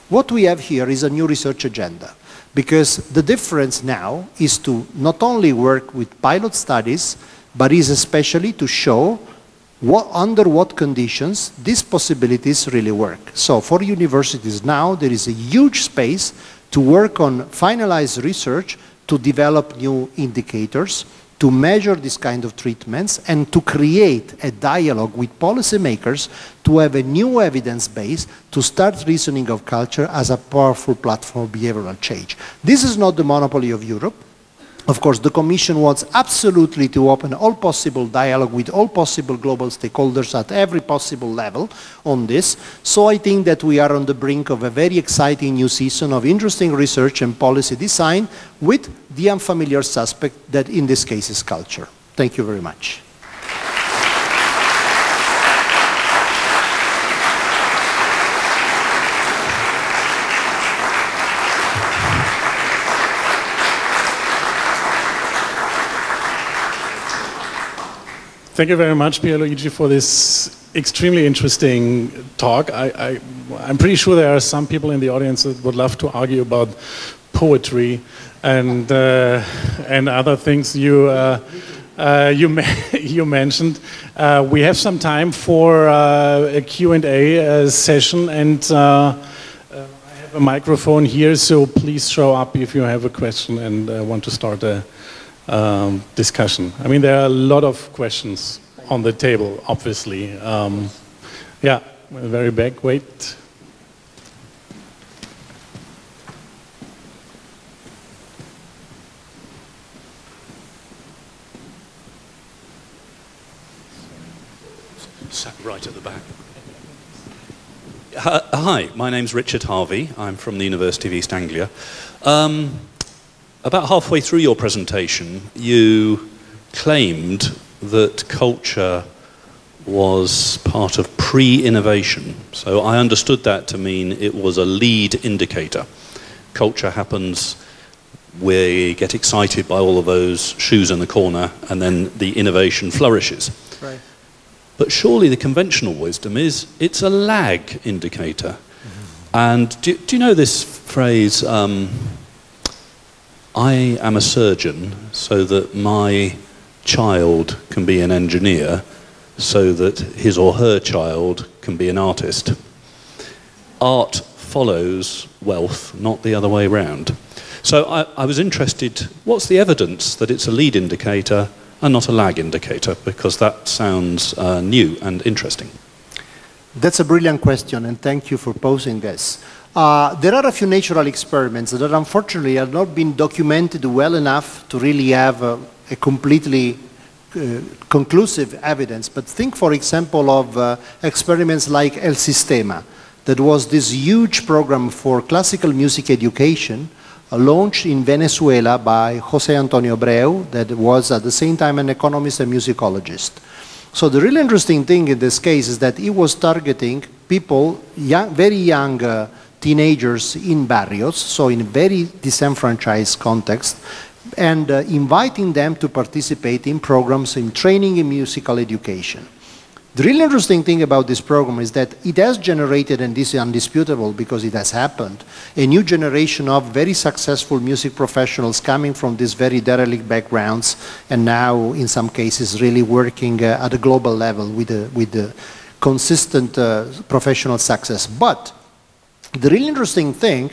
Speaker 1: what we have here is a new research agenda, because the difference now is to not only work with pilot studies, but is especially to show under what conditions these possibilities really work. So for universities now, there is a huge space to work on finalized research, to develop new indicators, to measure this kind of treatments, and to create a dialogue with policymakers to have a new evidence base to start reasoning of culture as a powerful platform of behavioral change. This is not the monopoly of Europe. Of course, the Commission wants absolutely to open all possible dialogue with all possible global stakeholders at every possible level on this. So I think that we are on the brink of a very exciting new season of interesting research and policy design with the unfamiliar suspect that in this case is culture. Thank you very much.
Speaker 2: Thank you very much, Luigi, for this extremely interesting talk. I'm pretty sure there are some people in the audience that would love to argue about poetry and other things you mentioned. We have some time for a Q&A session, and I have a microphone here, so please show up if you have a question and want to start a discussion. I mean, there are a lot of questions on the table, obviously. Yeah, very back, wait.
Speaker 3: Sat right at the back. Hi, my name's Richard Harvey. I'm from the University of East Anglia. About halfway through your presentation, you claimed that culture was part of pre-innovation. So I understood that to mean it was a lead indicator. Culture happens, we get excited by all of those shoes in the corner, and then the innovation flourishes.
Speaker 1: Right.
Speaker 3: But surely the conventional wisdom is it's a lag indicator. Mm-hmm. And do you know this phrase, I am a surgeon, so that my child can be an engineer so that his or her child can be an artist. Art follows wealth, not the other way round. So I was interested, what's the evidence that it's a lead indicator and not a lag indicator? Because that sounds new and interesting.
Speaker 1: That's a brilliant question, and thank you for posing this. There are a few natural experiments that unfortunately have not been documented well enough to really have a completely conclusive evidence. But think, for example, of experiments like El Sistema. That was this huge program for classical music education launched in Venezuela by José Antonio Abreu, that was at the same time an economist and musicologist. So the really interesting thing in this case is that he was targeting people, very young teenagers in barrios, so in a very disenfranchised context, and inviting them to participate in programs in training in musical education. The really interesting thing about this program is that it has generated, and this is undisputable because it has happened, a new generation of very successful music professionals coming from these very derelict backgrounds and now, in some cases, really working at a global level with the consistent professional success. But the really interesting thing,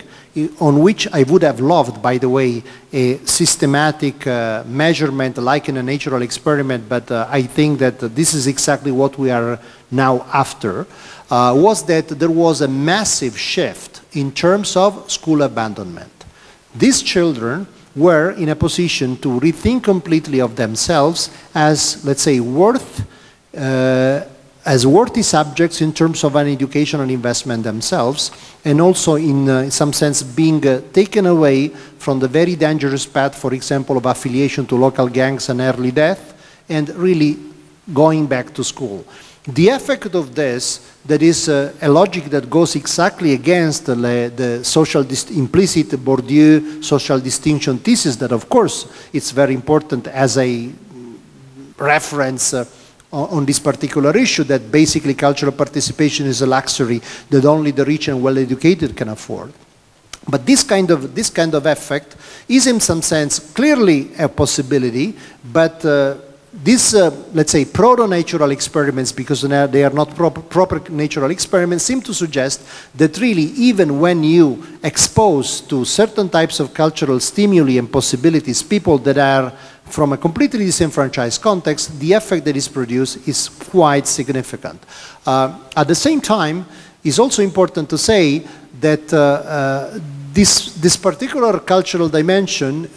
Speaker 1: on which I would have loved, by the way, a systematic measurement like in a natural experiment, but I think that this is exactly what we are now after, was that there was a massive shift in terms of school abandonment. These children were in a position to rethink completely of themselves as, let's say, as worthy subjects in terms of an educational investment themselves, and also in some sense being taken away from the very dangerous path, for example, of affiliation to local gangs and early death, and really going back to school. The effect of this, that is a logic that goes exactly against the social implicit Bourdieu social distinction thesis, that of course it's very important as a reference on this particular issue, that basically cultural participation is a luxury that only the rich and well-educated can afford. But this kind of effect is in some sense clearly a possibility, but these, let's say, proto-natural experiments, because they are not proper natural experiments, seem to suggest that really even when you expose to certain types of cultural stimuli and possibilities people that are from a completely disenfranchised context, the effect that is produced is quite significant. At the same time, it's also important to say that this particular cultural dimension,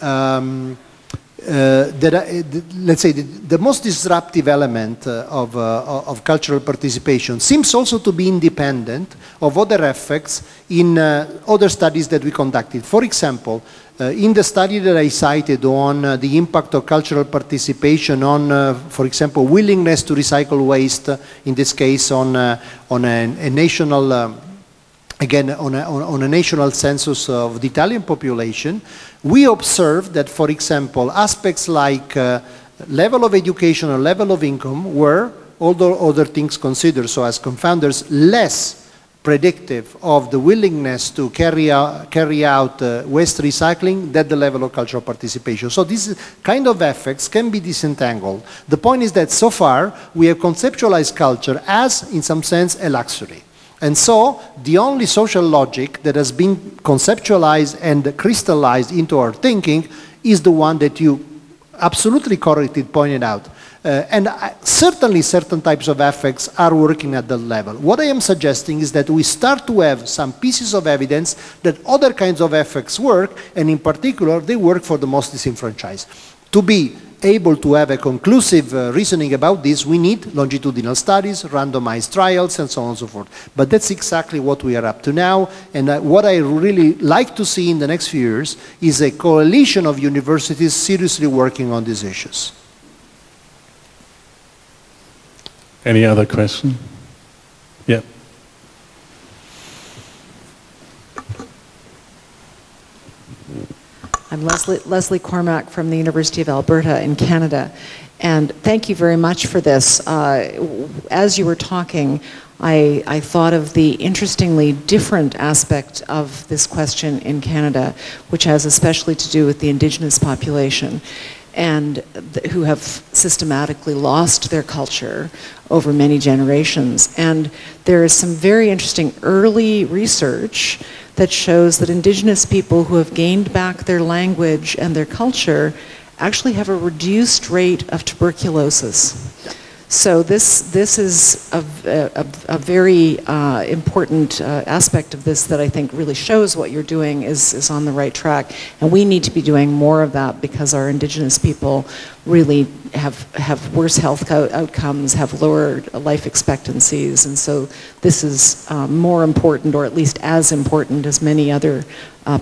Speaker 1: let's say the most disruptive element of cultural participation seems also to be independent of other effects in other studies that we conducted. For example, in the study that I cited on the impact of cultural participation on, for example, willingness to recycle waste, in this case on a national, again, on a national census of the Italian population, we observed that, for example, aspects like level of education or level of income were, although other things considered, so as confounders, less predictive of the willingness to carry out waste recycling than the level of cultural participation. So these kind of effects can be disentangled. The point is that so far we have conceptualized culture as, in some sense, a luxury. And so the only social logic that has been conceptualized and crystallized into our thinking is the one that you absolutely correctly pointed out. And certainly certain types of effects are working at that level. What I am suggesting is that we start to have some pieces of evidence that other kinds of effects work, and in particular they work for the most disenfranchised. To be able to have a conclusive reasoning about this, we need longitudinal studies, randomized trials, and so on and so forth. But that's exactly what we are up to now, and what I really like to see in the next few years is a coalition of universities seriously working on these issues.
Speaker 2: Any other question? Yeah.
Speaker 4: I'm Leslie Cormack from the University of Alberta in Canada, and thank you very much for this. As you were talking, I thought of the interestingly different aspect of this question in Canada, which has especially to do with the Indigenous population. and who have systematically lost their culture over many generations. And there is some very interesting early research that shows that indigenous people who have gained back their language and their culture actually have a reduced rate of tuberculosis. So this is a very important aspect of this that I think really shows what you're doing is on the right track. And we need to be doing more of that because our indigenous people really have worse health outcomes, have lower life expectancies. And so this is more important, or at least as important as many other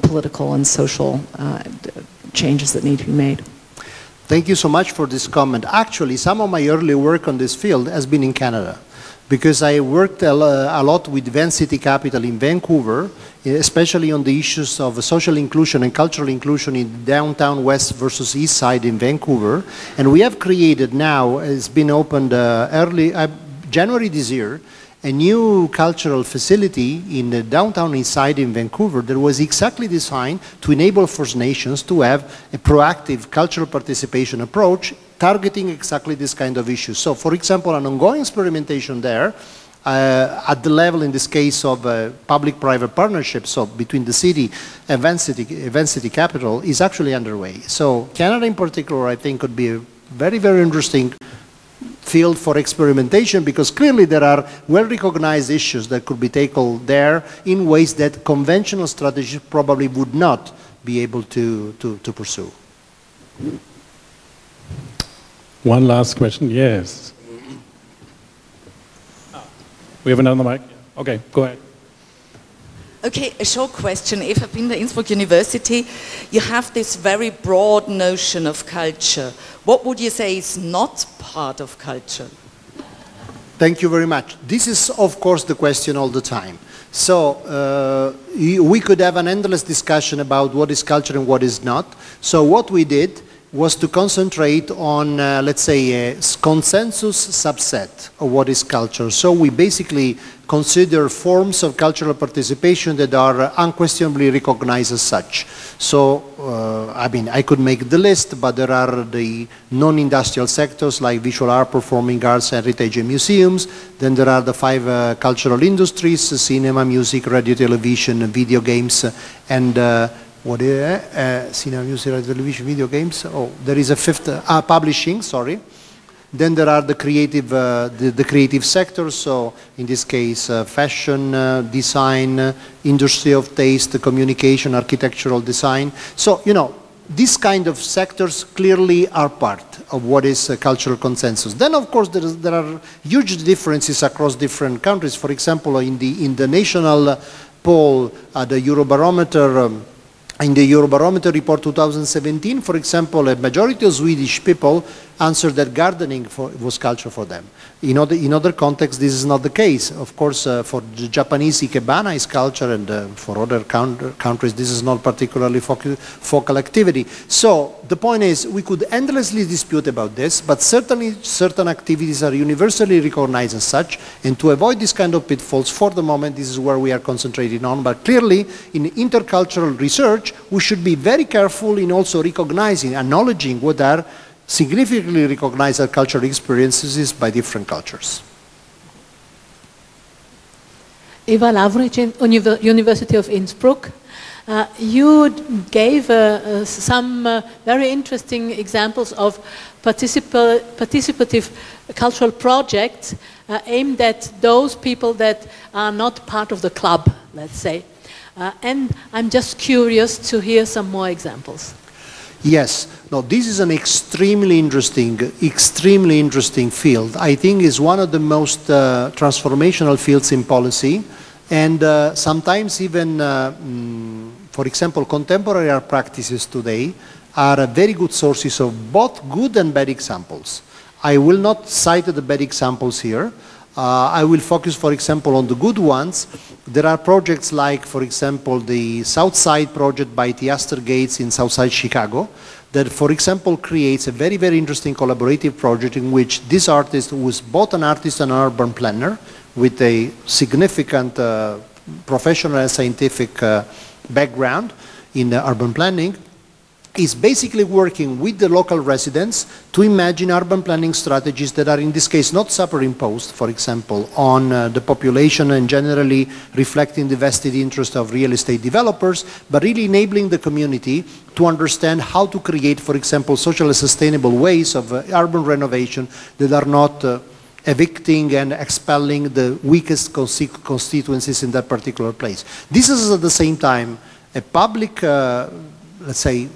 Speaker 4: political and social changes that need to be made.
Speaker 1: Thank you so much for this comment. Actually, some of my early work on this field has been in Canada, because I worked a lot with Van City Capital in Vancouver, especially on the issues of social inclusion and cultural inclusion in downtown west versus east side in Vancouver. And we have created now, it's been opened early January this year, a new cultural facility in the downtown east side in Vancouver that was exactly designed to enable First Nations to have a proactive cultural participation approach targeting exactly this kind of issues. So, for example, an ongoing experimentation there at the level, in this case, of public-private partnerships, so between the city and Van City Capital, is actually underway. So Canada in particular, I think, could be a very, very interesting field for experimentation, because clearly there are well-recognized issues that could be tackled there in ways that conventional strategies probably would not be able to pursue.
Speaker 2: One last question, yes. We have another mic? Okay, go ahead.
Speaker 5: Okay, a short question. If I've been to Innsbruck University, you have this very broad notion of culture. What would you say is not part of culture?
Speaker 1: Thank you very much. This is, of course, the question all the time. So we could have an endless discussion about what is culture and what is not. So what we did was to concentrate on, let's say, a consensus subset of what is culture. So we basically consider forms of cultural participation that are unquestionably recognized as such. So, I mean, I could make the list, but there are the non-industrial sectors like visual art, performing arts, heritage and museums. Then there are the 5 cultural industries: cinema, music, radio, television, video games, and cinema, music, radio, television, video games. Oh, there is a 5th, publishing, sorry. Then there are the creative, the creative sectors, so in this case, fashion, design, industry of taste, communication, architectural design. So, you know, these kind of sectors clearly are part of what is a cultural consensus. Then, of course, there are huge differences across different countries. For example, in the national poll, the Eurobarometer, in the Eurobarometer report 2017, for example, a majority of Swedish people answered that gardening was culture for them. In other contexts, this is not the case. Of course, for the Japanese, ikebana is culture, and for other countries, this is not particularly focal activity. So the point is, we could endlessly dispute about this, but certainly certain activities are universally recognized as such, and to avoid this kind of pitfalls, for the moment, this is where we are concentrating on. But clearly, in intercultural research, we should be very careful in also recognizing, acknowledging what are significantly recognized as cultural experiences by different cultures.
Speaker 6: Eva Lavric, University of Innsbruck. You gave some very interesting examples of participative cultural projects aimed at those people that are not part of the club, let's say. And I'm just curious to hear some more examples.
Speaker 1: Yes, no, this is an extremely interesting field. I think it's one of the most transformational fields in policy, and sometimes even, for example, contemporary art practices today are very good sources of both good and bad examples. I will not cite the bad examples here. I will focus, for example, on the good ones. There are projects like, for example, the Southside project by Theaster Gates in Southside Chicago that, for example, creates a very, very interesting collaborative project in which this artist, who is both an artist and an urban planner with a significant professional and scientific background in urban planning, is basically working with the local residents to imagine urban planning strategies that are in this case not superimposed, for example, on the population and generally reflecting the vested interest of real estate developers, but really enabling the community to understand how to create, for example, socially sustainable ways of urban renovation that are not evicting and expelling the weakest constituencies in that particular place. This is at the same time a public let's say,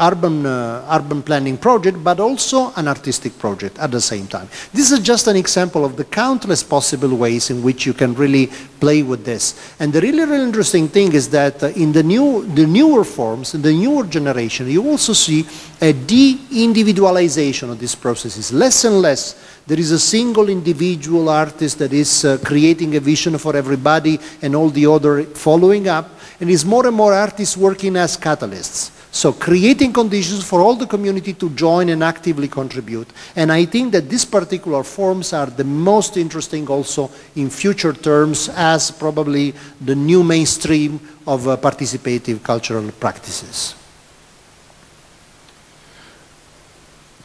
Speaker 1: urban planning project, but also an artistic project at the same time. This is just an example of the countless possible ways in which you can really play with this. And the really, really interesting thing is that in the newer forms, in the newer generation, you also see a de-individualization of these processes. Less and less, there is a single individual artist that is creating a vision for everybody and all the other following up. And it's more and more artists working as catalysts. So creating conditions for all the community to join and actively contribute. And I think that these particular forms are the most interesting also in future terms as probably the new mainstream of participative cultural practices.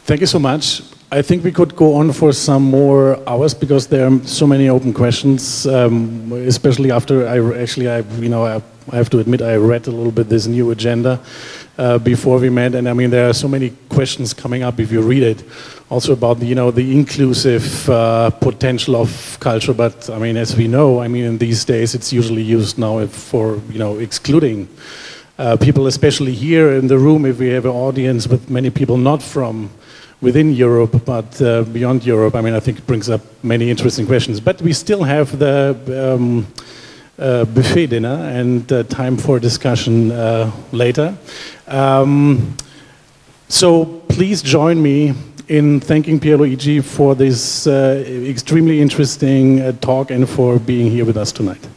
Speaker 2: Thank you so much. I think we could go on for some more hours because there are so many open questions, especially after I have to admit I read a little bit this new agenda before we met, and I mean there are so many questions coming up if you read it, also about the inclusive potential of culture. But I mean, as we know, I mean in these days it's usually used now for excluding people, especially here in the room. If we have an audience with many people not from within Europe, but beyond Europe, I mean, I think it brings up many interesting questions. But we still have the buffet dinner and time for discussion later. So please join me in thanking Luigi for this extremely interesting talk and for being here with us tonight.